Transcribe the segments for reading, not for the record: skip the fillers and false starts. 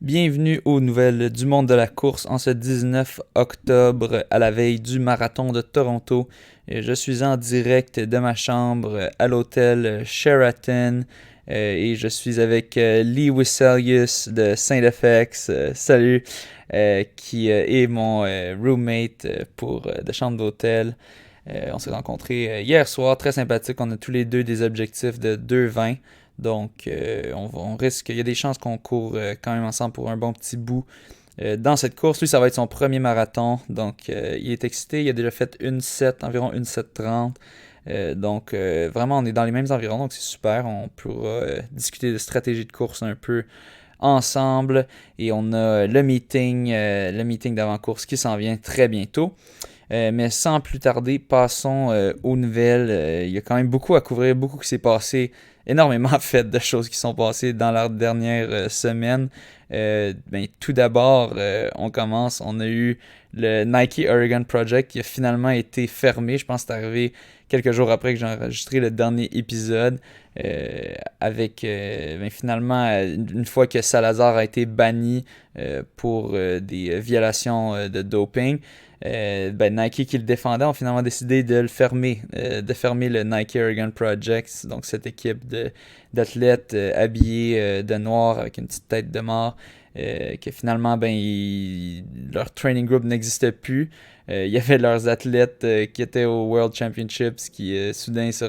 Bienvenue aux nouvelles du monde de la course en ce 19 octobre à la veille du marathon de Toronto. Je suis en direct de ma chambre à l'hôtel Sheraton et je suis avec Lee Wiselius de Saint-FX, salut, qui est mon roommate de chambre d'hôtel. On s'est rencontrés hier soir, très sympathique. On a tous les deux des objectifs de 2,20. Donc, on risque, il y a des chances qu'on court quand même ensemble pour un bon petit bout dans cette course. Lui, ça va être son premier marathon. Donc, il est excité. Il a déjà fait environ une 7:30. Donc, vraiment, on est dans les mêmes environs. Donc, c'est super. On pourra discuter de stratégie de course un peu ensemble. Et on a le meeting d'avant-course qui s'en vient très bientôt. Mais sans plus tarder, passons aux nouvelles. Il y a quand même beaucoup à couvrir, beaucoup qui s'est passé, énormément en fait de choses qui sont passées dans la dernière semaine. Tout d'abord, on a eu le Nike Oregon Project qui a finalement été fermé. Je pense que c'est arrivé quelques jours après que j'ai enregistré le dernier épisode. Finalement, une fois que Salazar a été banni pour des violations de doping, Nike qui le défendait ont finalement décidé de le fermer, de fermer le Nike Oregon Project, donc cette équipe d'athlètes habillés de noir avec une petite tête de mort, que finalement leur training group n'existait plus. Il y avait leurs athlètes qui étaient au World Championships qui soudain se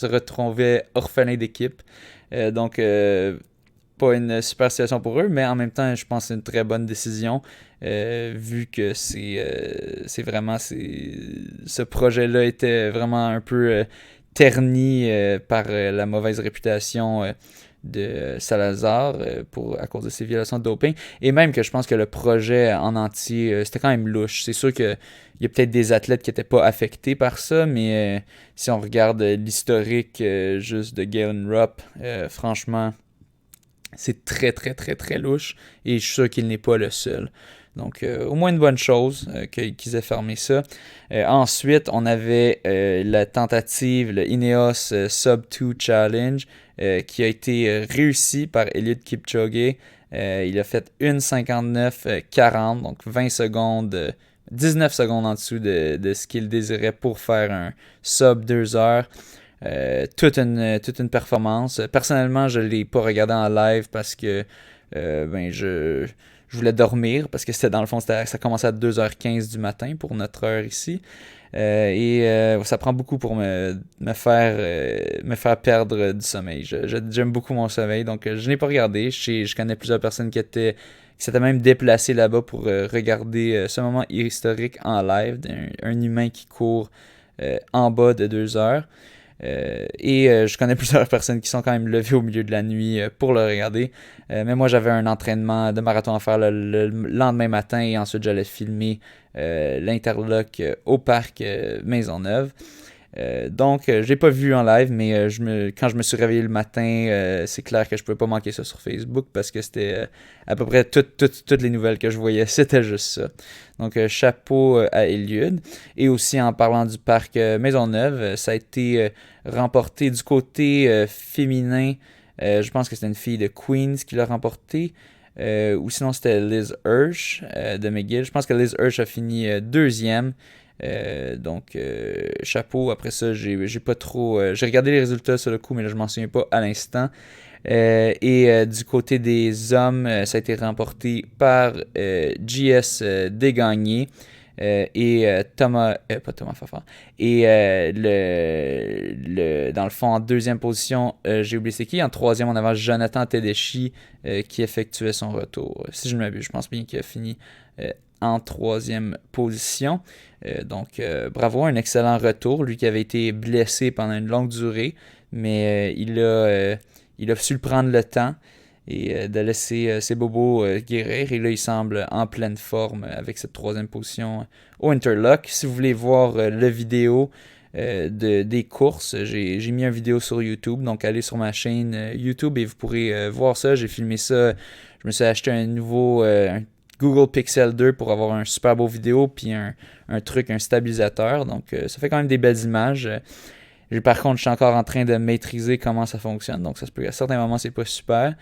retrouvaient orphelins d'équipe. Donc pas une super situation pour eux, mais en même temps, je pense que c'est une très bonne décision, vu que ce projet-là était vraiment un peu terni par la mauvaise réputation de Salazar à cause de ses violations de doping. Et même que je pense que le projet en entier, c'était quand même louche. C'est sûr qu'il y a peut-être des athlètes qui n'étaient pas affectés par ça, mais si on regarde l'historique juste de Galen Rupp, franchement, c'est très très très très louche et je suis sûr qu'il n'est pas le seul. Donc au moins une bonne chose qu'ils aient fermé ça. Ensuite, on avait la tentative, le Ineos Sub 2 Challenge qui a été réussi par Eliud Kipchoge. Il a fait 1:59:40, donc 20 secondes, 19 secondes en dessous de ce qu'il désirait pour faire un sub 2 heures. Toute une performance. Personnellement, je ne l'ai pas regardé en live parce que je voulais dormir parce que c'était dans le fond, ça commençait à 2h15 du matin pour notre heure ici. Ça prend beaucoup pour me faire perdre du sommeil. J'aime beaucoup mon sommeil, donc je n'ai pas regardé. Je connais plusieurs personnes qui s'étaient même déplacées là-bas pour regarder ce moment historique en live d'un humain qui court en bas de 2 heures. Je connais plusieurs personnes qui sont quand même levées au milieu de la nuit pour le regarder. Mais moi, j'avais un entraînement de marathon à faire le lendemain matin et ensuite j'allais filmer l'interlock au parc Maisonneuve. Donc, je l'ai pas vu en live, mais quand je me suis réveillé le matin, c'est clair que je pouvais pas manquer ça sur Facebook parce que c'était à peu près toutes les nouvelles que je voyais, c'était juste ça. Donc, chapeau à Eliud. Et aussi, en parlant du parc Maisonneuve, ça a été remporté du côté féminin. Je pense que c'était une fille de Queens qui l'a remporté. Ou sinon, c'était Liz Hirsch de McGill. Je pense que Liz Hirsch a fini deuxième. Chapeau. Après ça, j'ai pas trop. J'ai regardé les résultats sur le coup, mais là, je m'en souviens pas à l'instant. Du côté des hommes, ça a été remporté par JS Desgagnés et pas Thomas Fafard. Et dans le fond, en deuxième position, j'ai oublié c'est qui. En troisième, on avait Jonathan Tedeschi qui effectuait son retour. Si je ne m'abuse, je pense bien qu'il a fini en troisième position. Bravo, un excellent retour. Lui qui avait été blessé pendant une longue durée, mais il a su le prendre le temps et de laisser ses bobos guérir. Et là, il semble en pleine forme avec cette troisième position au Interlock. Si vous voulez voir la vidéo des courses, j'ai mis une vidéo sur YouTube. Donc, allez sur ma chaîne YouTube et vous pourrez voir ça. J'ai filmé ça. Je me suis acheté un nouveau un Google Pixel 2 pour avoir un super beau vidéo puis un stabilisateur. Donc, ça fait quand même des belles images. Par contre, je suis encore en train de maîtriser comment ça fonctionne. Donc, ça se peut qu'à certains moments, c'est pas super.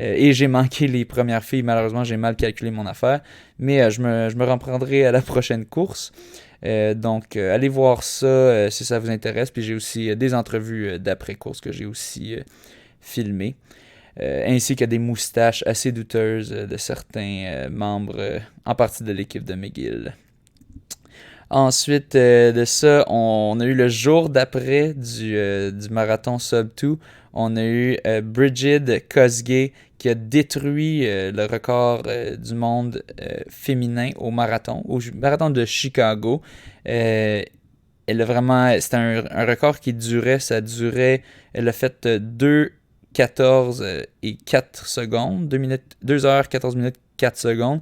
Et j'ai manqué les premières filles. Malheureusement, j'ai mal calculé mon affaire. Mais je me reprendrai à la prochaine course. Donc, allez voir ça si ça vous intéresse. Puis j'ai aussi des entrevues d'après-course que j'ai aussi filmées. Ainsi que des moustaches assez douteuses de certains membres en partie de l'équipe de McGill. Ensuite de ça, on a eu le jour d'après du marathon Sub 2. On a eu Brigid Kosgei qui a détruit le record du monde féminin au marathon de Chicago. Elle a vraiment, c'était un record qui durait, elle a fait 2:14 et 4 secondes, 2 heures 14 minutes 4 secondes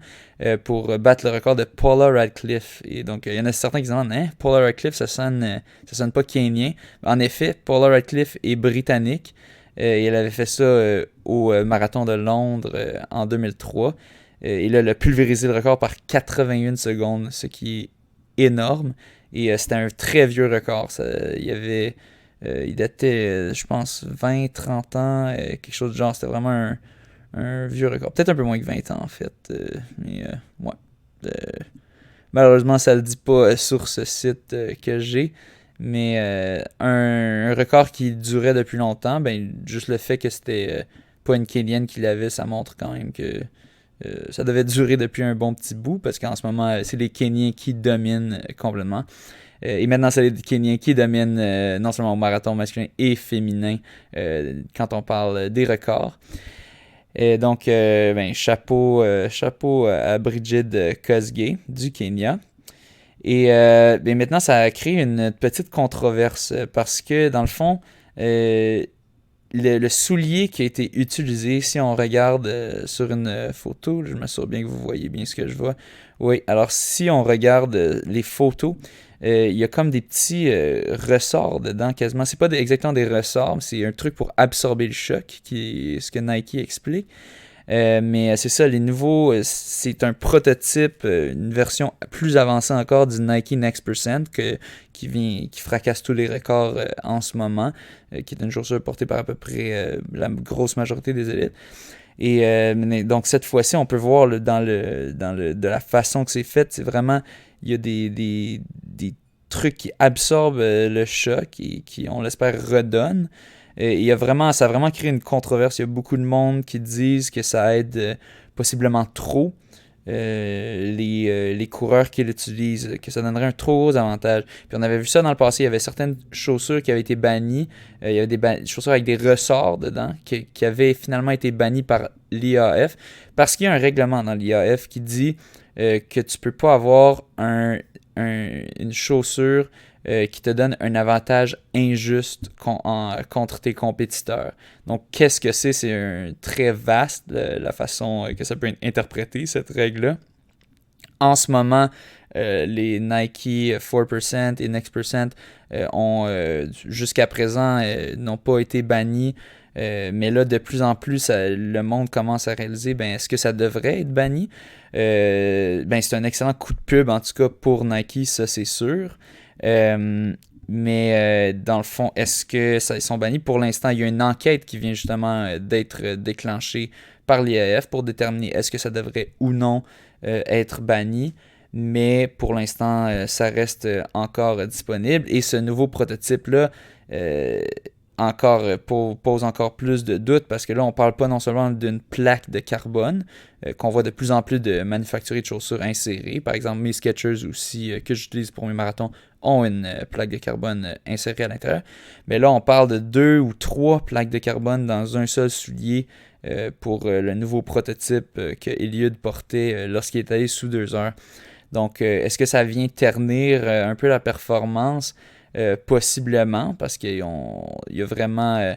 pour battre le record de Paula Radcliffe. Et donc, il y en a certains qui se demandent, hein, Paula Radcliffe, ça sonne pas kenyan. En effet, Paula Radcliffe est britannique et elle avait fait ça au marathon de Londres en 2003. Et là, elle a pulvérisé le record par 81 secondes, ce qui est énorme. Et c'était un très vieux record. Il datait, je pense, 20-30 ans, quelque chose de genre. C'était vraiment un vieux record. Peut-être un peu moins que 20 ans, en fait. Mais, ouais. Malheureusement, ça le dit pas sur ce site que j'ai. Mais un record qui durait depuis longtemps, ben, juste le fait que c'était pas une Kenyane qui l'avait, ça montre quand même que ça devait durer depuis un bon petit bout, parce qu'en ce moment, c'est les Kenyans qui dominent complètement. Et maintenant, c'est les Kenyans qui dominent non seulement au marathon masculin et féminin quand on parle des records. Et donc, chapeau à Brigid Kosgei du Kenya. Et maintenant, ça a créé une petite controverse parce que, dans le fond, le soulier qui a été utilisé, si on regarde sur une photo, je m'assure bien que vous voyez bien ce que je vois. Oui, alors si on regarde les photos, il y a comme des petits ressorts dedans quasiment. C'est pas exactement des ressorts, mais c'est un truc pour absorber le choc, qui est ce que Nike explique. Mais c'est ça, les nouveaux, c'est un prototype, une version plus avancée encore du Nike Next Percent qui fracasse tous les records en ce moment, qui est une chaussure portée par à peu près la grosse majorité des élites. Et donc cette fois-ci, on peut voir de la façon que c'est fait, c'est vraiment, il y a des trucs qui absorbent le choc et qui, on l'espère, redonnent. Ça a vraiment créé une controverse. Il y a beaucoup de monde qui disent que ça aide possiblement trop les coureurs qui l'utilisent, que ça donnerait un trop gros avantage. Puis on avait vu ça dans le passé, il y avait certaines chaussures qui avaient été bannies. Il y avait des chaussures avec des ressorts dedans qui avaient finalement été bannies par l'IAF parce qu'il y a un règlement dans l'IAF qui dit que tu peux pas avoir une chaussure qui te donne un avantage injuste contre tes compétiteurs. Donc, qu'est-ce que c'est? C'est très vaste la façon que ça peut être interprété, cette règle-là. En ce moment, les Nike 4% et Next Percent jusqu'à présent, n'ont pas été bannis. Mais là, de plus en plus, le monde commence à réaliser, est-ce que ça devrait être banni? C'est un excellent coup de pub, en tout cas, pour Nike, ça, c'est sûr. Mais dans le fond, est-ce que ils sont bannis? Pour l'instant, il y a une enquête qui vient justement d'être déclenchée par l'IAF pour déterminer est-ce que ça devrait ou non être banni. Mais pour l'instant, ça reste encore disponible. Et ce nouveau prototype-là pose encore plus de doutes parce que là, on parle pas non seulement d'une plaque de carbone qu'on voit de plus en plus de manufacturiers de chaussures insérées. Par exemple, mes Skechers aussi, que j'utilise pour mes marathons, ont une plaque de carbone insérée à l'intérieur. Mais là, on parle de 2 ou 3 plaques de carbone dans un seul soulier pour le nouveau prototype que Eliud portait lorsqu'il est allé sous 2 heures. Donc, est-ce que ça vient ternir un peu la performance? Possiblement, parce qu'il y a vraiment...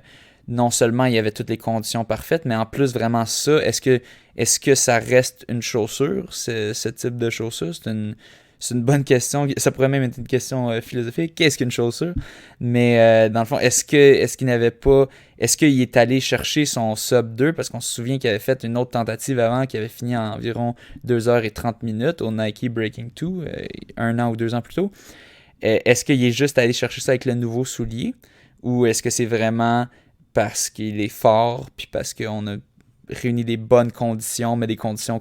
non seulement il y avait toutes les conditions parfaites, mais en plus vraiment ça, est-ce que ça reste une chaussure, ce type de chaussure? C'est une bonne question. Ça pourrait même être une question philosophique. Qu'est-ce qu'une chaussure? Mais dans le fond, est-ce qu'il n'avait pas... Est-ce qu'il est allé chercher son sub 2? Parce qu'on se souvient qu'il avait fait une autre tentative avant qui avait fini en environ 2h30 au Nike Breaking 2, 1 an ou 2 ans plus tôt. Est-ce qu'il est juste allé chercher ça avec le nouveau soulier? Ou est-ce que c'est vraiment parce qu'il est fort puis parce qu'on a réunit des bonnes conditions, mais des conditions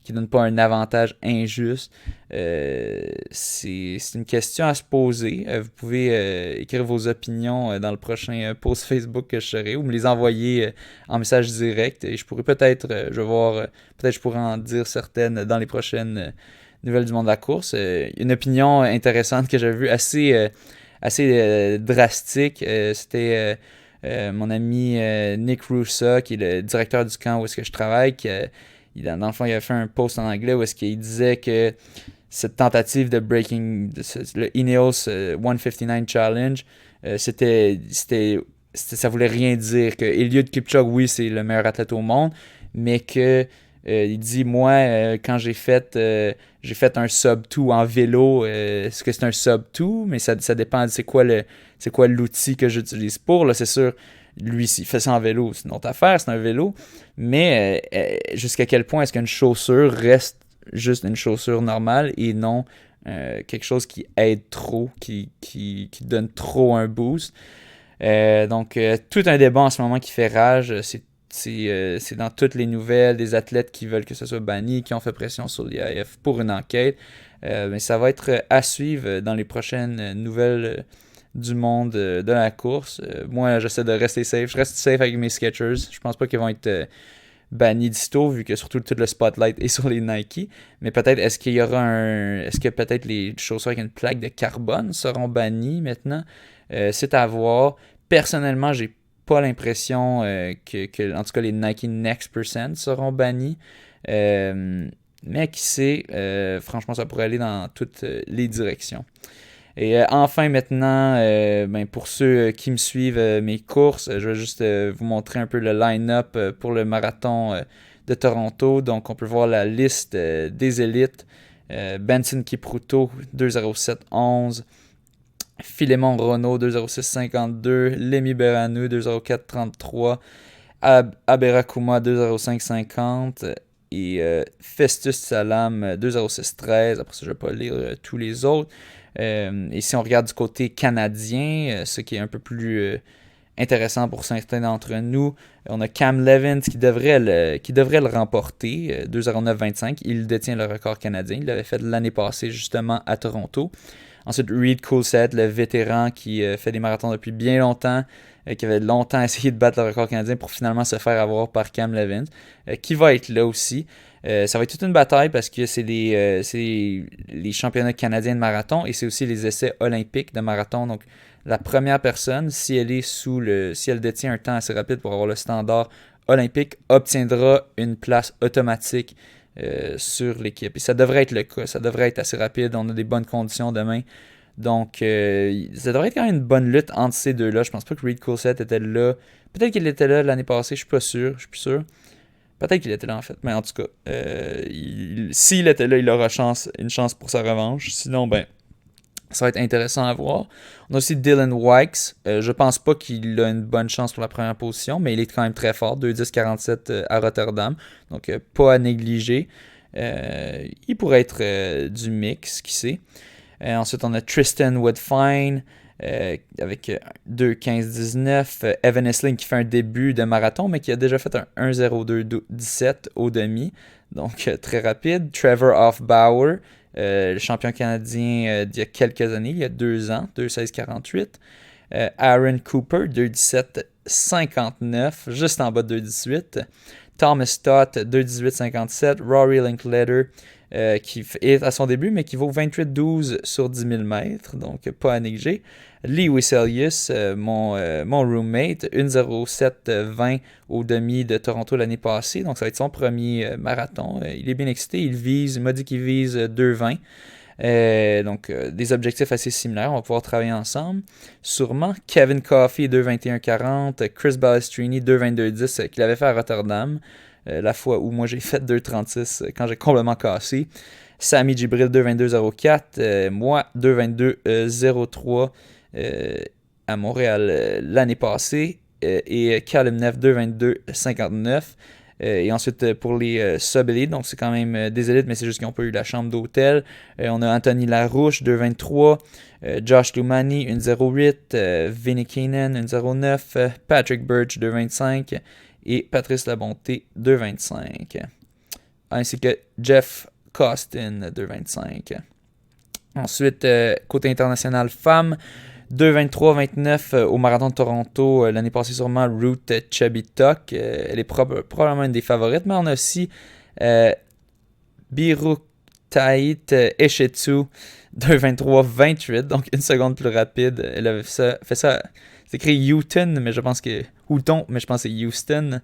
qui donnent pas un avantage injuste. C'est une question à se poser. Vous pouvez écrire vos opinions dans le prochain post Facebook que je ferai ou me les envoyer en message direct et je pourrais peut-être, je vais voir, peut-être je pourrais en dire certaines dans les prochaines nouvelles du monde de la course. Une opinion intéressante que j'avais vue assez drastique, c'était mon ami Nick Russo, qui est le directeur du camp où est-ce que je travaille, dans le fond, il avait fait un post en anglais où est-ce qu'il disait que cette tentative de breaking, le Ineos 159 Challenge, ça voulait rien dire. Que Eliud Kipchoge, oui, c'est le meilleur athlète au monde, mais que il dit, moi, quand j'ai fait un sub 2 en vélo, est-ce que c'est un sub 2? Mais ça dépend, c'est quoi l'outil que j'utilise pour. Là, c'est sûr, lui, s'il fait ça en vélo, c'est une autre affaire, c'est un vélo. Mais jusqu'à quel point est-ce qu'une chaussure reste juste une chaussure normale et non quelque chose qui aide trop, qui donne trop un boost? Donc, tout un débat en ce moment qui fait rage. C'est dans toutes les nouvelles des athlètes qui veulent que ça soit banni, qui ont fait pression sur l'IAAF pour une enquête. Mais ça va être à suivre dans les prochaines nouvelles du monde de la course. Moi, j'essaie de rester safe. Je reste safe avec mes Skechers. Je pense pas qu'ils vont être bannis d'histo, vu que surtout tout le spotlight est sur les Nike. Mais peut-être, est-ce que peut-être les chaussures avec une plaque de carbone seront bannies maintenant? C'est à voir. Personnellement, j'ai pas l'impression que, en tout cas, les Nike Next Percent seront bannis. Mais qui sait, franchement, ça pourrait aller dans toutes les directions. Et enfin, maintenant, pour ceux qui me suivent mes courses, je vais juste vous montrer un peu le line-up pour le marathon de Toronto. Donc, on peut voir la liste des élites. Benson Kipruto, 2:07:11. Philémon Renaud, 2:06:52. Lemmy Beranou, 2:04:33. Aberakuma, 2:05:50. Et Festus Salam, 2:06:13. Après ça, je ne vais pas lire tous les autres. Et si on regarde du côté canadien, ce qui est un peu plus intéressant pour certains d'entre nous, on a Cam Levins qui devrait le remporter, 2:09:25. Il détient le record canadien. Il l'avait fait l'année passée justement à Toronto. Ensuite, Reed Coulthard, le vétéran qui fait des marathons depuis bien longtemps, qui avait longtemps essayé de battre le record canadien pour finalement se faire avoir par Cam Levins, qui va être là aussi. Ça va être toute une bataille parce que c'est les championnats canadiens de marathon et c'est aussi les essais olympiques de marathon. Donc, la première personne, si elle détient un temps assez rapide pour avoir le standard olympique, obtiendra une place automatique sur l'équipe. Et ça devrait être le cas. Ça devrait être assez rapide. On a des bonnes conditions demain. Donc, ça devrait être quand même une bonne lutte entre ces deux-là. Je pense pas que Reed Coulthard était là. Peut-être qu'il était là l'année passée. Je suis pas sûr. Je suis plus sûr. Peut-être qu'il était là en fait. Mais en tout cas, s'il était là, il aura une chance pour sa revanche. Sinon, ça va être intéressant à voir. On a aussi Dylan Wykes. Je pense pas qu'il a une bonne chance pour la première position, mais il est quand même très fort. 2:10:47 à Rotterdam. Donc, pas à négliger. Il pourrait être du mix, qui sait. Ensuite, on a Tristan Woodfine avec 2:15:19. Evan Essling qui fait un début de marathon, mais qui a déjà fait un 1:02:17 au demi. Donc, très rapide. Trevor Hoffbauer, le champion canadien d'il y a quelques années, il y a 2 ans, 2:16:48. Aaron Cooper, 2:17:59, juste en bas de 2:18. Thomas Stott, 2:18:57. Rory Linkletter, qui est à son début, mais qui vaut 28:12 sur 10 000 mètres, donc pas à négliger. Lee Wisselius, mon roommate, 1:07:20 au demi de Toronto l'année passée, donc ça va être son premier marathon. Il est bien excité, il m'a dit qu'il vise 2:20. Donc, des objectifs assez similaires. On va pouvoir travailler ensemble. Sûrement. Kevin Coffey, 2:21:40. Chris Balestrini, 2:22:10, qu'il avait fait à Rotterdam. La fois où moi j'ai fait 2:36 quand j'ai complètement cassé. Sami Jibril, 2:22:04. Moi, 2:22:03 à Montréal l'année passée. Et Callum Neff, 2:22:59. Et ensuite, pour les sub-élites, donc c'est quand même des élites, mais c'est juste qu'ils n'ont pas eu la chambre d'hôtel. On a Anthony Larouche, 2:23. Josh Lumani, 1:08. Vinnie Keenan, 1:09. Patrick Birch, 2:25. et Patrice Labonté 2,25. Ainsi que Jeff Costin 2,25. Ensuite, côté international femmes, 2,23-29 au Marathon de Toronto. L'année passée, sûrement Ruth Chabitok. Elle est probablement une des favorites, mais on a aussi Biruktait Eshetsu 2,23-28, donc une seconde plus rapide. Elle avait fait ça. C'est écrit Houghton, mais je pense que Houghton, mais je pense que c'est Houston.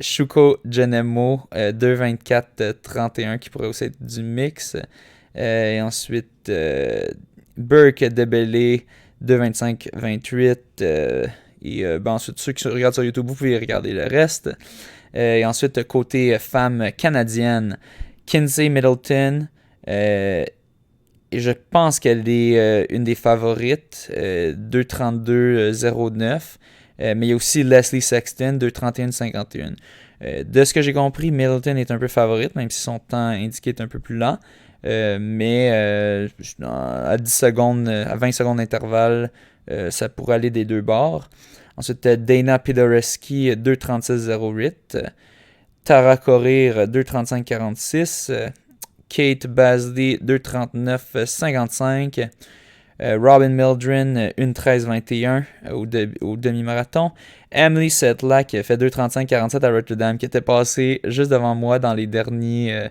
Shuko Genemo 2,24-31 qui pourrait aussi être du mix. Et ensuite Burke Debele 2,25-28. Ensuite, ceux qui regardent sur YouTube, vous pouvez regarder le reste. Et ensuite, côté femme canadienne, Kinsey Middleton. Et je pense qu'elle est une des favorites, 2,32-09. Mais il y a aussi Leslie Sexton, 2,31-51. De ce que j'ai compris, Middleton est un peu favorite, même si son temps indiqué est un peu plus lent. Mais à 10 secondes, à 20 secondes d'intervalle, ça pourrait aller des deux bords. Ensuite, Dana Pidoreski, 2,36-08. Tara Korir, 2,35-46. Kate Basley, 2,39-55. Robin Mildren, 1,13-21 au demi-marathon. Emily Sedlak fait 2,35-47 à Rotterdam, qui était passée juste devant moi dans le dernier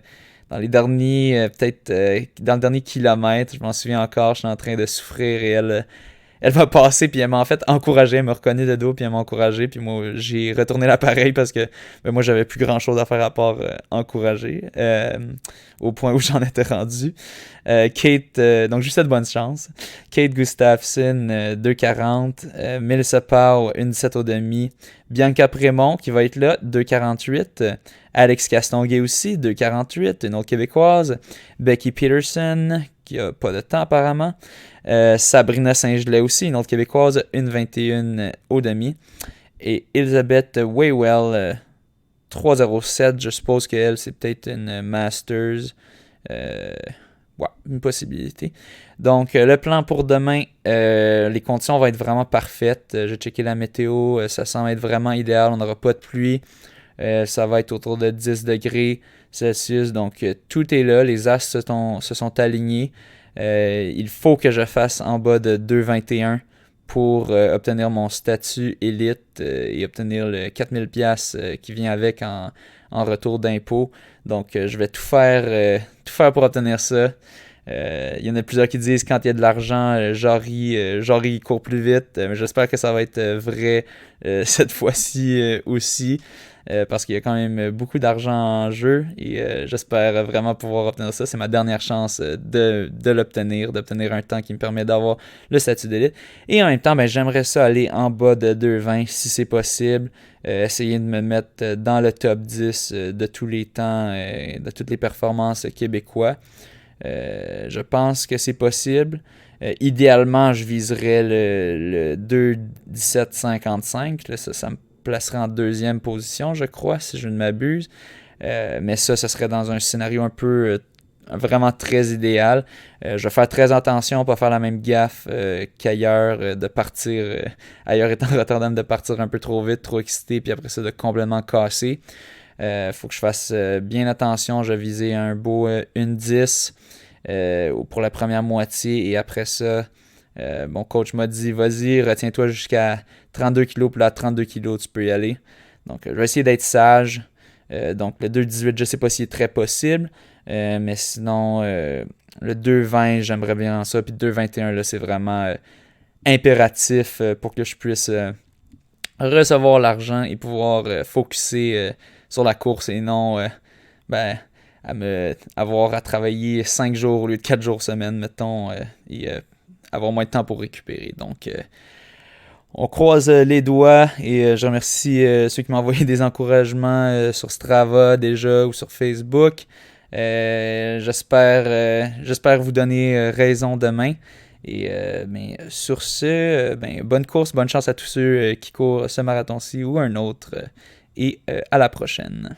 kilomètre. Je m'en souviens encore, je suis en train de souffrir et elle m'a passé, puis elle m'a en fait encouragé, elle m'a reconnu de dos, puis elle m'a encouragé, puis moi j'ai retourné l'appareil parce que moi j'avais plus grand chose à faire à part encourager, au point où j'en étais rendu. Kate, donc juste cette bonne chance. Kate Gustafson, 2,40. Melissa Powell, 1,17 au demi. Bianca Prémont qui va être là, 2,48. Alex Castonguay aussi, 2,48. Une autre québécoise. Becky Peterson, qui a pas de temps apparemment. Sabrina Saint-Gelais aussi, une autre québécoise, 1,21 au demi. Et Elizabeth Waywell, 3,07. Je suppose qu'elle, c'est peut-être une Masters. Une possibilité. Donc, le plan pour demain, les conditions vont être vraiment parfaites. J'ai checké la météo, ça semble être vraiment idéal. On n'aura pas de pluie. Ça va être autour de 10 degrés Celsius. Donc, tout est là. Les astres se sont alignés. Il faut que je fasse en bas de 2,21 pour obtenir mon statut élite et obtenir le 4000$ qui vient avec en retour d'impôt. Donc, je vais tout faire pour obtenir ça. Il y en a plusieurs qui disent quand il y a de l'argent, Jory court plus vite. Mais j'espère que ça va être vrai cette fois-ci aussi. Parce qu'il y a quand même beaucoup d'argent en jeu et j'espère vraiment pouvoir obtenir ça. C'est ma dernière chance de d'obtenir un temps qui me permet d'avoir le statut d'élite. Et en même temps, j'aimerais ça aller en bas de 2,20 si c'est possible. Essayer de me mettre dans le top 10 de tous les temps, de toutes les performances québécois. Je pense que c'est possible. Idéalement, je viserais le 2,17,55. Là, ça me placerait en deuxième position, je crois, si je ne m'abuse. Mais ça serait dans un scénario un peu vraiment très idéal. Je vais faire très attention, pas faire la même gaffe qu'ailleurs, de partir, ailleurs étant Rotterdam, de partir un peu trop vite, trop excité, puis après ça, de complètement casser. Faut que je fasse bien attention. Je visais un beau 1,10 pour la première moitié, et après ça, mon coach m'a dit, vas-y, retiens-toi jusqu'à 32 kg, puis là, à 32 kg, tu peux y aller. Donc, je vais essayer d'être sage. Donc, le 2,18, je ne sais pas s'il est très possible, mais sinon, le 2,20, j'aimerais bien ça, puis le 2,21, là, c'est vraiment impératif pour que je puisse recevoir l'argent et pouvoir focusser sur la course et non avoir à travailler 5 jours au lieu de 4 jours semaine, mettons, et avoir moins de temps pour récupérer. Donc, on croise les doigts et je remercie ceux qui m'ont envoyé des encouragements sur Strava déjà ou sur Facebook. J'espère vous donner raison demain. Et sur ce, bonne course, bonne chance à tous ceux qui courent ce marathon-ci ou un autre. Et à la prochaine.